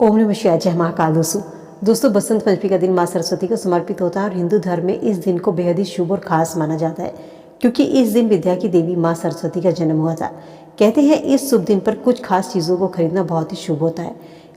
ओम नमः शिवाय। जय महाकाल। दोस्तों बसंत पंचमी का दिन माँ सरस्वती को समर्पित होता है और हिंदू धर्म में इस दिन को बेहद ही शुभ और खास माना जाता है क्योंकि इस दिन विद्या की देवी माँ सरस्वती का जन्म हुआ था। कहते हैं इस शुभ दिन पर कुछ खास चीज़ों को खरीदना बहुत ही शुभ होता है।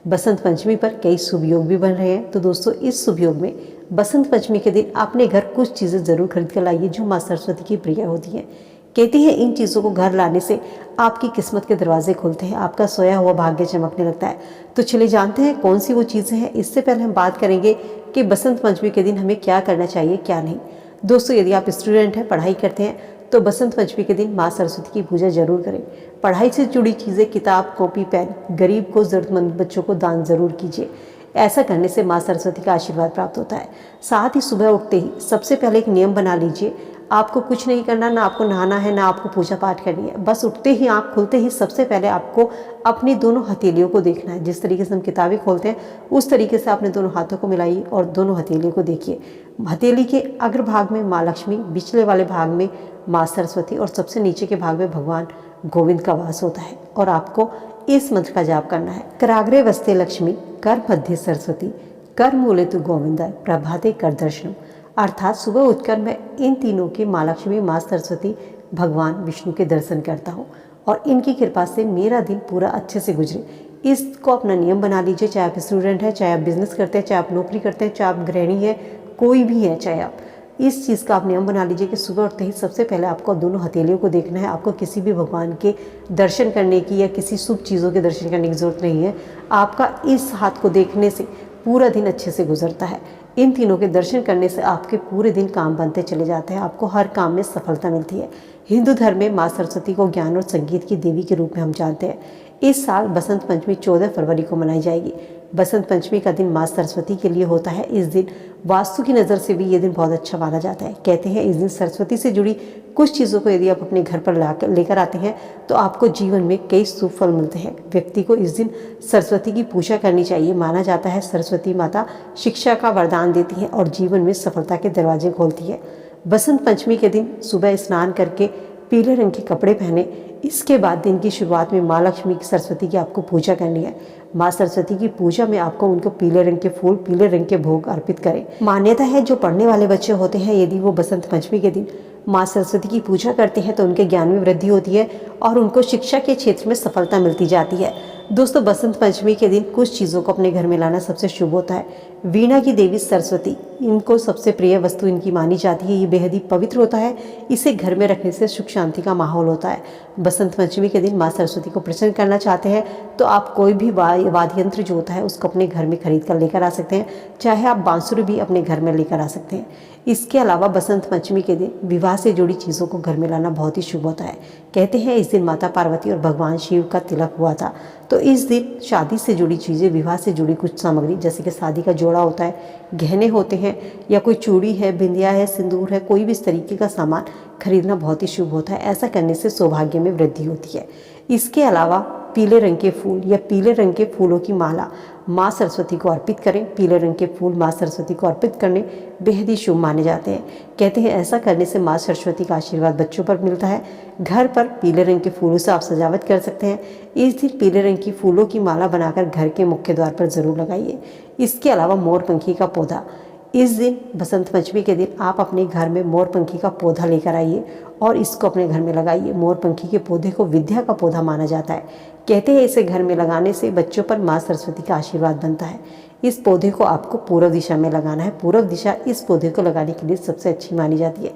बसंत पंचमी पर कई शुभ योग भी बन रहे हैं। तो दोस्तों इस शुभ योग में बसंत पंचमी के दिन अपने घर कुछ चीज़ें ज़रूर खरीद कर लाइए जो माँ सरस्वती की प्रिय होती हैं। कहती है इन चीज़ों को घर लाने से आपकी किस्मत के दरवाजे खुलते हैं, आपका सोया हुआ भाग्य चमकने लगता है। तो चलिए जानते हैं कौन सी वो चीज़ें हैं। इससे पहले हम बात करेंगे कि बसंत पंचमी के दिन हमें क्या करना चाहिए क्या नहीं। दोस्तों यदि आप स्टूडेंट हैं, पढ़ाई करते हैं तो बसंत पंचमी के दिन माँ सरस्वती की पूजा जरूर करें। पढ़ाई से जुड़ी चीज़ें, किताब, कॉपी, पेन गरीब को, ज़रूरतमंद बच्चों को दान जरूर कीजिए। ऐसा करने से माँ सरस्वती का आशीर्वाद प्राप्त होता है। साथ ही सुबह उठते ही सबसे पहले एक नियम बना लीजिए, आपको कुछ नहीं करना, ना आपको नहाना है, ना आपको पूजा पाठ करनी है। बस उठते ही, आँख खुलते ही सबसे पहले आपको अपनी दोनों हथेलियों को देखना है। जिस तरीके से हम किताबें खोलते हैं उस तरीके से अपने दोनों हाथों को मिलाइए और दोनों हथेलियों को देखिए। हथेली के अग्रभाग में माँ लक्ष्मी, बिचले वाले भाग में माँ सरस्वती और सबसे नीचे के भाग में भगवान गोविंद का वास होता है। और आपको इस मंत्र का जाप करना है, कराग्रे वस्ते लक्ष्मी, कर मध्य सरस्वती, कर मूले तु गोविंद, प्रभाते कर दर्शनम। अर्थात सुबह उठकर मैं इन तीनों के माँ लक्ष्मी, माँ सरस्वती, भगवान विष्णु के दर्शन करता हूँ और इनकी कृपा से मेरा दिन पूरा अच्छे से गुजरे। इसको अपना नियम बना लीजिए। चाहे आप स्टूडेंट हैं, चाहे आप बिजनेस करते हैं, चाहे आप नौकरी करते हैं, चाहे आप गृहिणी हैं, कोई भी है, चाहे आप, इस चीज़ का आप नियम बना लीजिए कि सुबह उठते ही सबसे पहले आपको दोनों हथेलियों को देखना है। आपको किसी भी भगवान के दर्शन करने की या किसी शुभ चीज़ों के दर्शन करने की ज़रूरत नहीं है। आपका इस हाथ को देखने से पूरा दिन अच्छे से गुजरता है। इन तीनों के दर्शन करने से आपके पूरे दिन काम बनते चले जाते हैं, आपको हर काम में सफलता मिलती है। हिंदू धर्म में माँ सरस्वती को ज्ञान और संगीत की देवी के रूप में हम जानते हैं। इस साल बसंत पंचमी 14 फरवरी को मनाई जाएगी। बसंत पंचमी का दिन माँ सरस्वती के लिए होता है। इस दिन वास्तु की नज़र से भी ये दिन बहुत अच्छा माना जाता है। कहते हैं इस दिन सरस्वती से जुड़ी कुछ चीज़ों को यदि आप अपने घर पर लेकर आते हैं तो आपको जीवन में कई शुभ फल मिलते हैं। व्यक्ति को इस दिन सरस्वती की पूजा करनी चाहिए। माना जाता है सरस्वती माता शिक्षा का वरदान देती है और जीवन में सफलता के दरवाजे खोलती है। बसंत पंचमी के दिन सुबह स्नान करके पीले रंग के कपड़े पहने। इसके बाद दिन की शुरुआत में माँ लक्ष्मी की, सरस्वती की आपको पूजा करनी है। माँ सरस्वती की पूजा में आपको उनको पीले रंग के फूल, पीले रंग के भोग अर्पित करें। मान्यता है जो पढ़ने वाले बच्चे होते हैं यदि वो बसंत पंचमी के दिन माँ सरस्वती की पूजा करते हैं तो उनके ज्ञान में वृद्धि होती है और उनको शिक्षा के क्षेत्र में सफलता मिलती जाती है। दोस्तों बसंत पंचमी के दिन कुछ चीज़ों को अपने घर में लाना सबसे शुभ होता है। वीणा की देवी सरस्वती, इनको सबसे प्रिय वस्तु इनकी मानी जाती है। ये बेहद ही पवित्र होता है। इसे घर में रखने से सुख शांति का माहौल होता है। बसंत पंचमी के दिन माँ सरस्वती को प्रसन्न करना चाहते हैं तो आप कोई भी वाद्य यंत्र जो होता है उसको अपने घर में खरीद कर लेकर आ सकते हैं। चाहे आप बांसुरी भी अपने घर में लेकर आ सकते हैं। इसके अलावा बसंत पंचमी के दिन विवाह से जुड़ी चीज़ों को घर में लाना बहुत ही शुभ होता है। कहते हैं इस दिन माता पार्वती और भगवान शिव का तिलक हुआ था। तो इस दिन शादी से जुड़ी चीज़ें, विवाह से जुड़ी कुछ सामग्री जैसे कि शादी का जोड़ा होता है, गहने होते हैं या कोई चूड़ी है, बिंदिया है, सिंदूर है, कोई भी इस तरीके का सामान खरीदना बहुत ही शुभ होता है। ऐसा करने से सौभाग्य में वृद्धि होती है। इसके अलावा पीले रंग के फूल या पीले रंग के फूलों की माला माँ सरस्वती को अर्पित करें। पीले रंग के फूल माँ सरस्वती को अर्पित करने बेहद ही शुभ माने जाते हैं। कहते हैं ऐसा करने से माँ सरस्वती का आशीर्वाद बच्चों पर मिलता है। घर पर पीले रंग के फूलों से आप सजावट कर सकते हैं। इस दिन पीले रंग की फूलों की माला बनाकर घर के मुख्य द्वार पर जरूर लगाइए। इसके अलावा मोरपंखी का पौधा, इस दिन बसंत पंचमी के दिन आप अपने घर में मोरपंखी का पौधा लेकर आइए और इसको अपने घर में लगाइए। मोरपंखी के पौधे को विद्या का पौधा माना जाता है। कहते हैं इसे घर में लगाने से बच्चों पर माँ सरस्वती का आशीर्वाद बनता है। इस पौधे को आपको पूर्व दिशा में लगाना है। पूर्व दिशा इस पौधे को लगाने के लिए सबसे अच्छी मानी जाती है।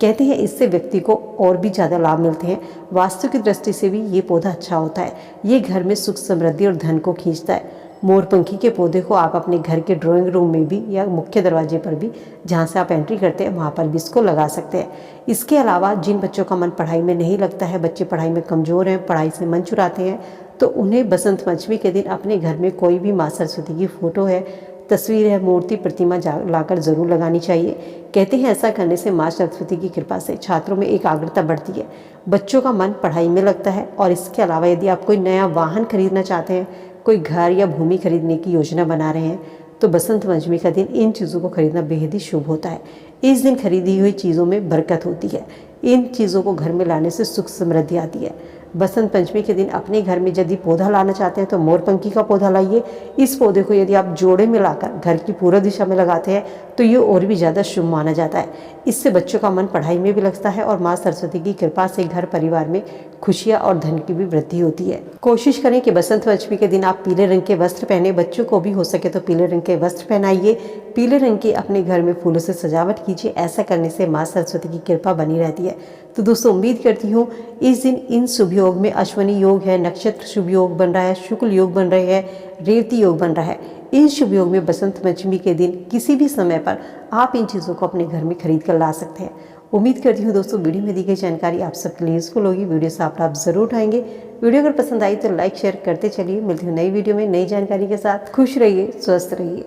कहते हैं इससे व्यक्ति को और भी ज़्यादा लाभ मिलते हैं। वास्तु की दृष्टि से भी ये पौधा अच्छा होता है। ये घर में सुख, समृद्धि और धन को खींचता है। मोरपंखी के पौधे को आप अपने घर के ड्राइंग रूम में भी या मुख्य दरवाजे पर भी, जहाँ से आप एंट्री करते हैं वहाँ पर भी इसको लगा सकते हैं। इसके अलावा जिन बच्चों का मन पढ़ाई में नहीं लगता है, बच्चे पढ़ाई में कमज़ोर हैं, पढ़ाई से मन चुराते हैं, तो उन्हें बसंत पंचमी के दिन अपने घर में कोई भी माँ सरस्वती की फ़ोटो है, तस्वीर है, मूर्ति, प्रतिमा लाकर ज़रूर लगानी चाहिए। कहते हैं ऐसा करने से माँ सरस्वती की कृपा से छात्रों में एकाग्रता बढ़ती है, बच्चों का मन पढ़ाई में लगता है। और इसके अलावा यदि आप कोई नया वाहन खरीदना चाहते हैं, कोई घर या भूमि खरीदने की योजना बना रहे हैं तो बसंत पंचमी का दिन इन चीज़ों को खरीदना बेहद ही शुभ होता है। इस दिन खरीदी हुई चीज़ों में बरकत होती है। इन चीज़ों को घर में लाने से सुख समृद्धि आती है। बसंत पंचमी के दिन अपने घर में यदि पौधा लाना चाहते हैं तो मोरपंखी का पौधा लाइए। इस पौधे को यदि आप जोड़े में लाकर घर की पूर्व दिशा में लगाते हैं तो ये और भी ज़्यादा शुभ माना जाता है। इससे बच्चों का मन पढ़ाई में भी लगता है और माँ सरस्वती की कृपा से घर परिवार में खुशियाँ और धन की भी वृद्धि होती है। कोशिश करें कि बसंत पंचमी के दिन आप पीले रंग के वस्त्र पहने, बच्चों को भी हो सके तो पीले रंग के वस्त्र पहनाइए। पीले रंग के अपने घर में फूलों से सजावट कीजिए। ऐसा करने से माँ सरस्वती की कृपा बनी रहती है। तो दोस्तों, उम्मीद करती हूँ इस दिन इन शुभ योग में अश्विनी योग है, नक्षत्र शुभ योग बन रहा है, शुक्ल योग बन रहे हैं, रेवती योग बन रहा है। इन शुभ योग में बसंत पंचमी के दिन किसी भी समय पर आप इन चीज़ों को अपने घर में खरीद कर ला सकते हैं। उम्मीद करती हूँ दोस्तों वीडियो में दी गई जानकारी आप सबके लिए यूजफुल होगी। वीडियो से आप ज़रूर उठाएंगे। वीडियो अगर पसंद आई तो लाइक शेयर करते चलिए। मिलती हूँ नई वीडियो में नई जानकारी के साथ। खुश रहिए, स्वस्थ रहिए।